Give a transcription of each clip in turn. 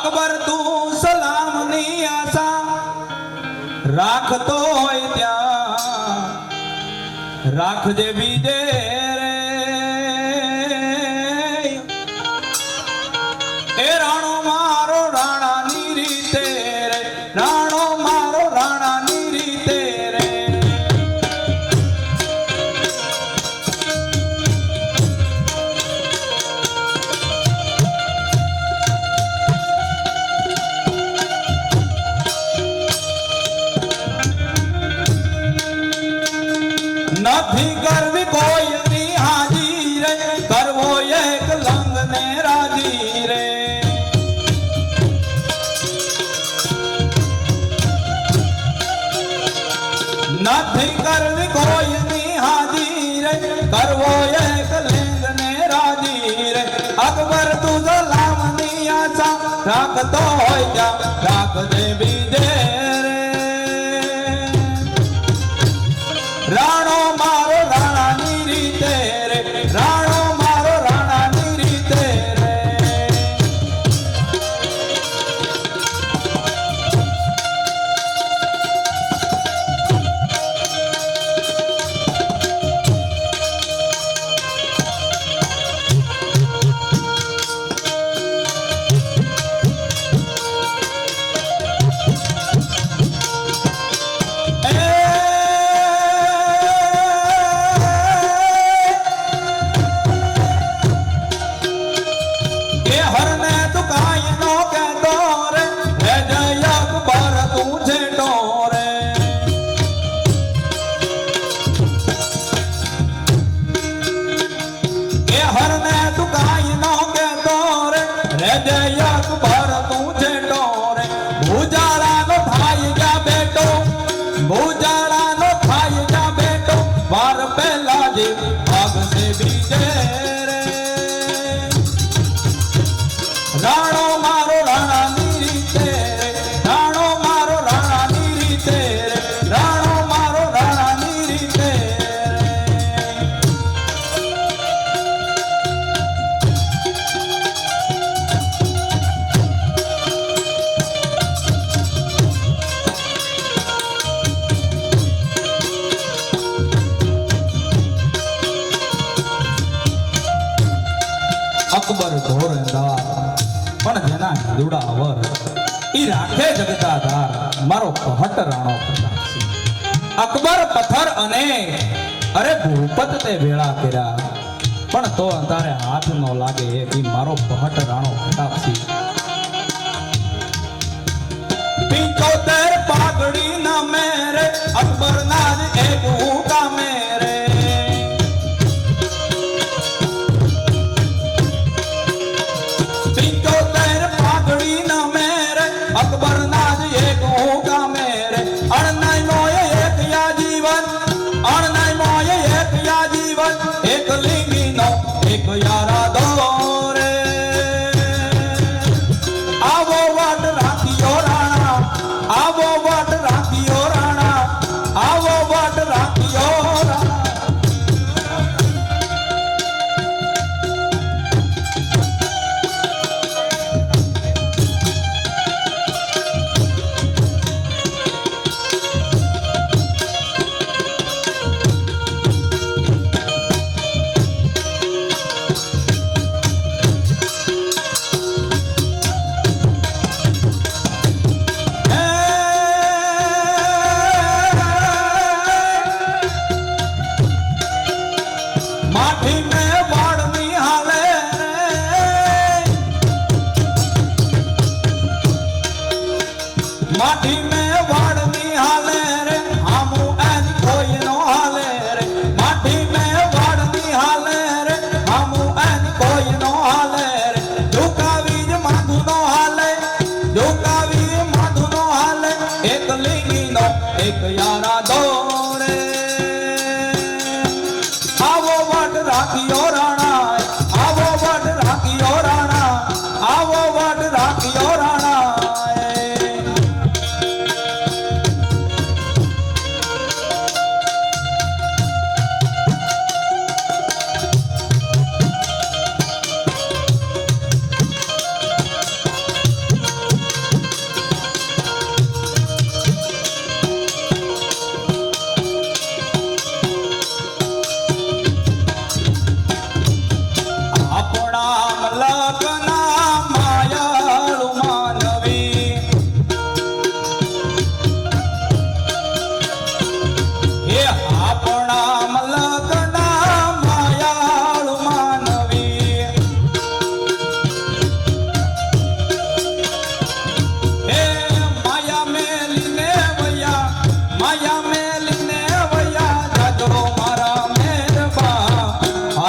અકબર તું સલામની આશા રાખતો હોય ત્યાં રાખજે બીજે રે એ રાણો મારો રાણાની રીતે રે રાણો મારો રાણાની રીતે રે નથી કરવી કોઈની હાજી રે કરવો એક લંગ ને રાજી રે નથી કરવી કોઈની હાજી રે કરવો એક લંગ ને રાજી રે અકબર તું સલામની આશા રાખતો હોય ત્યાં રાખજે બીજે રે રાણો મારો રાણાની રીતે રે રાણો મારો રાણાની રીતે રે રાણો મારો રાણાની રીતે રાણો મારો રાણાની રીતે રાણો મારો રાણાની રીતે અકબર ધોરણદાર પણ જેના હિંદુડા વર ઈ રાખે જગતાધાર મારો પહટ રાણો પ્રતાપસિંહ અકબર પથ્થર અને અરે ભૂપત તે વેળા કર્યા પણ તો અંધારે હાથ નો લાગે ઈ મારો પહટ રાણો પ્રતાપસિંહ 75 પાઘડી ના મેરે અકબર ના જ એક હુકા મેરે અકબર ના જ એક હુકા મેરે અણનાઈ મોય એક યા જીવન અણનાઈ મોય એક યા જીવન એક લિંગી નો એક યારા દોરે આવો વાટ રાખ્યો રાણા આવો વાટ રાખ્યો રાણા આવો વાટ રાખ્યો રાણા માઠી મે વાડની હાલે રે હામુ એની કોઈ નો હાલે રે માઠી મે વાડની હાલે રે હામુ એની કોઈ નો હાલે રે જોકાવી જ માધુ નો હાલે જોકાવી માધુ નો હાલે એક લીંગી નો એક યારા દોરે આવો વાટ રાખ્યો રાણા આવો વાટ રાખ્યો રાણા આવો વાટ રાખ્યો રાણા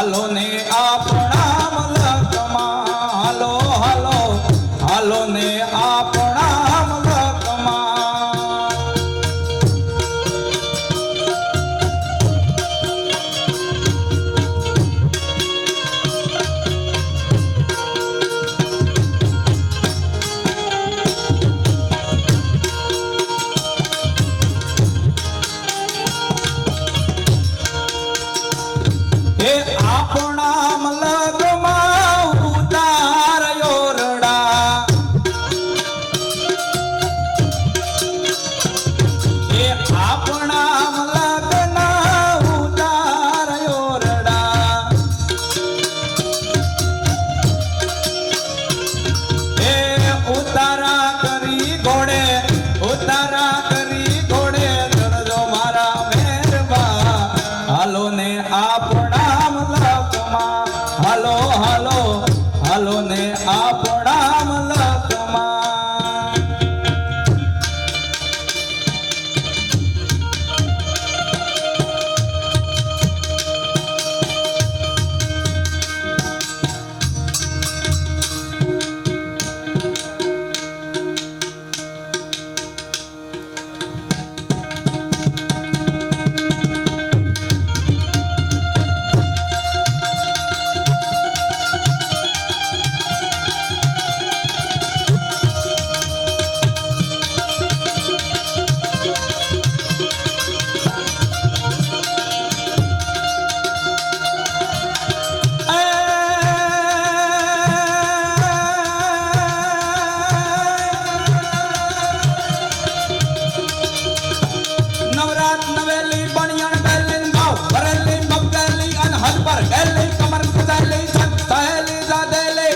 હાલો ને આપણા મલકમાં હાલો હાલો હાલો ને આપણા મલકમાં એ આપણા મલકમાં ઉતાર્યો રડા એ આપણા મલકના ઉતાર્યો રડા એ ઉતારા કરી ઘોડે ચડજો મારા મેરબા હાલો ને આપણા મલકમાં હાલો હાલો હાલો ને આપણા મલકમાં નવરાત નવેલી બણિયાણ બેલી ભાવ ભરેલી મગેલી અન હદ પર ગેલી કમર કુદાલી છત થયેલી જાદેલી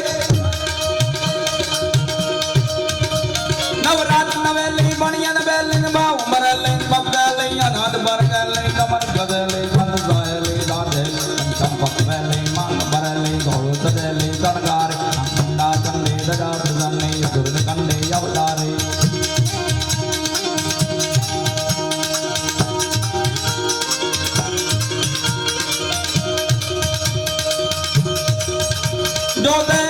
નવરાત નવેલી બણિયાણ બેલી ભાવ ભરેલી મગેલી અન હદ પર ગેલી કમર કુદાલી છત થયેલી જાદેલી ચંપક વેલી માંગ ભરેલી ગોળ સદેલી શણગાર અંડા ચંડી દડા પ્રસન્ની દુર્ગ કંડી અવતારી जो दे